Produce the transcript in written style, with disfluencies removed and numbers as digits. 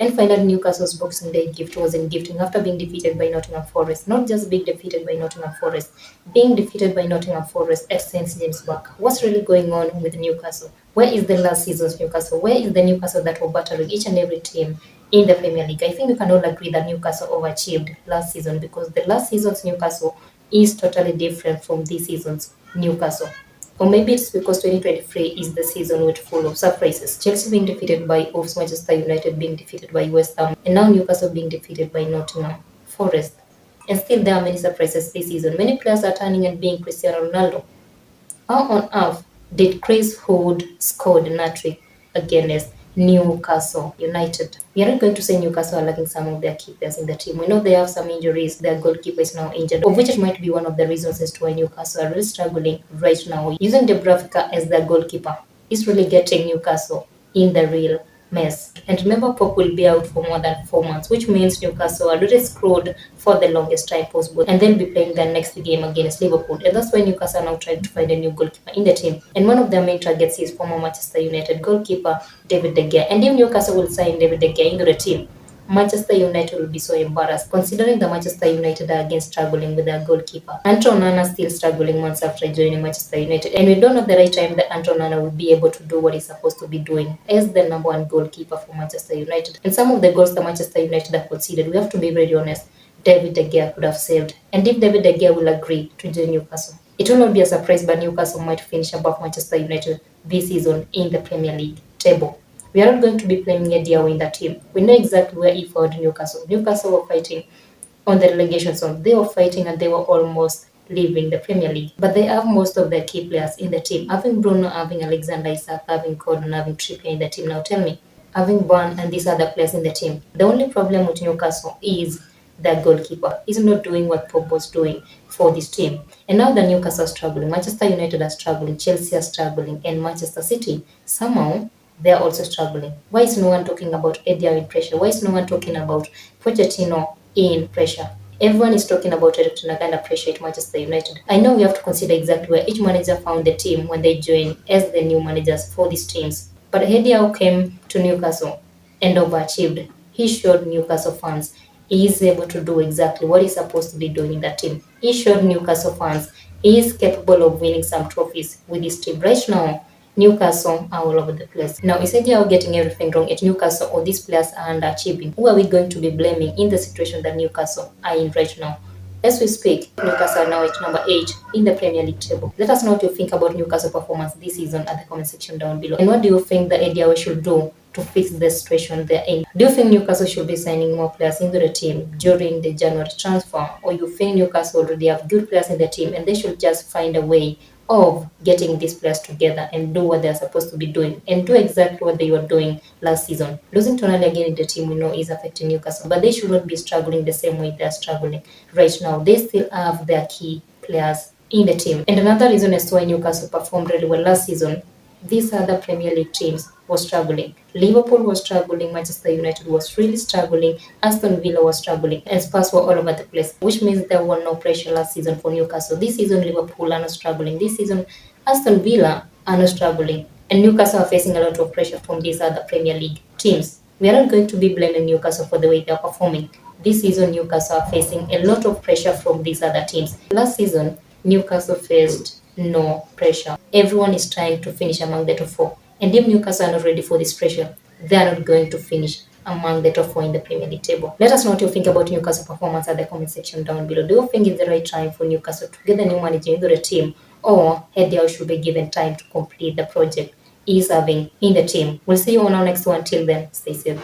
And finally, Newcastle's Boxing Day gift wasn't gifting after being defeated by Nottingham Forest. Not just being defeated by Nottingham Forest, being defeated by Nottingham Forest at St. James Park. What's really going on with Newcastle? Where is the last season's Newcastle? Where is the Newcastle that were battering each and every team in the Premier League? I think we can all agree that Newcastle overachieved last season, because the last season's Newcastle is totally different from this season's Newcastle. Or maybe it's because 2023 is the season with full of surprises. Chelsea being defeated by Wolves, Manchester United being defeated by West Ham, and now Newcastle being defeated by Nottingham Forest. And still there are many surprises this season. Many players are turning and being Cristiano Ronaldo. How on earth did Chris Hood score the hat-trick against Newcastle United? We aren't going to say Newcastle are lacking some of their key players in the team. We know they have some injuries. Their goalkeeper is now injured, of which it might be one of the reasons as to why Newcastle are really struggling right now. Using Dubravka as their goalkeeper is really getting Newcastle in the real mess. And remember, Pope will be out for more than 4 months, which means Newcastle are really screwed for the longest time possible. And they'll be playing their next game against Liverpool. And that's why Newcastle are now trying to find a new goalkeeper in the team. And one of their main targets is former Manchester United goalkeeper David De Gea. And if Newcastle will sign David De Gea into the team, Manchester United will be so embarrassed, considering that Manchester United are again struggling with their goalkeeper. Anton Nana still struggling months after joining Manchester United, and we don't know the right time that Anton Nana will be able to do what he's supposed to be doing as the number one goalkeeper for Manchester United. And some of the goals that Manchester United have conceded, we have to be very honest, David De Gea could have saved. And if David De Gea will agree to join Newcastle, it will not be a surprise, but Newcastle might finish above Manchester United this season in the Premier League table. We are not going to be playing Eddie Howe in that team. We know exactly where he found Newcastle. Newcastle were fighting on the relegation zone. They were fighting and they were almost leaving the Premier League. But they have most of their key players in the team. Having Bruno, having Alexander Isak, having Gordon, having Trippier in the team. Now tell me, having Burn and these other players in the team, the only problem with Newcastle is their goalkeeper. He's not doing what Pope was doing for this team. And now the Newcastle are struggling. Manchester United are struggling. Chelsea are struggling. And Manchester City, somehow, they are also struggling. Why is no one talking about Eddie Howe in pressure? Why is no one talking about Pochettino in pressure? Everyone is talking about Eric Ten Hag under pressure at Manchester United. I know we have to consider exactly where each manager found the team when they joined as the new managers for these teams. But Eddie Howe came to Newcastle and overachieved. He showed Newcastle fans he is able to do exactly what he's supposed to be doing in that team. He showed Newcastle fans he is capable of winning some trophies with his team. Right now, Newcastle are all over the place. Now, is Eddie Howe getting everything wrong at Newcastle, or these players are underachieving? Who are we going to be blaming in the situation that Newcastle are in right now? As we speak, Newcastle are now at number 8 in the Premier League table. Let us know what you think about Newcastle performance this season at the comment section down below. And what do you think that Eddie Howe should do to fix the situation they're in? Do you think Newcastle should be signing more players into the team during the January transfer? Or you think Newcastle already have good players in the team and they should just find a way of getting these players together and do what they're supposed to be doing and do exactly what they were doing last season? Losing Tonali again in the team, we know, is affecting Newcastle, but they should not be struggling the same way they're struggling right now. They still have their key players in the team. And another reason as to why Newcastle performed really well last season, these other Premier League teams were struggling. Liverpool was struggling, Manchester United was really struggling, Aston Villa was struggling, and Spurs were all over the place, which means there was no pressure last season for Newcastle. This season, Liverpool are not struggling. This season, Aston Villa are not struggling. And Newcastle are facing a lot of pressure from these other Premier League teams. We are not going to be blaming Newcastle for the way they are performing. This season, Newcastle are facing a lot of pressure from these other teams. Last season, Newcastle faced no pressure. Everyone is trying to finish among the top 4. And if Newcastle are not ready for this pressure, they are not going to finish among the top 4 in the Premier League table. Let us know what you think about Newcastle performance at the comment section down below. Do you think it's the right time for Newcastle to get a new manager into the team, or Eddie Howe should be given time to complete the project he's having in the team? We'll see you on our next one. Till then, stay safe.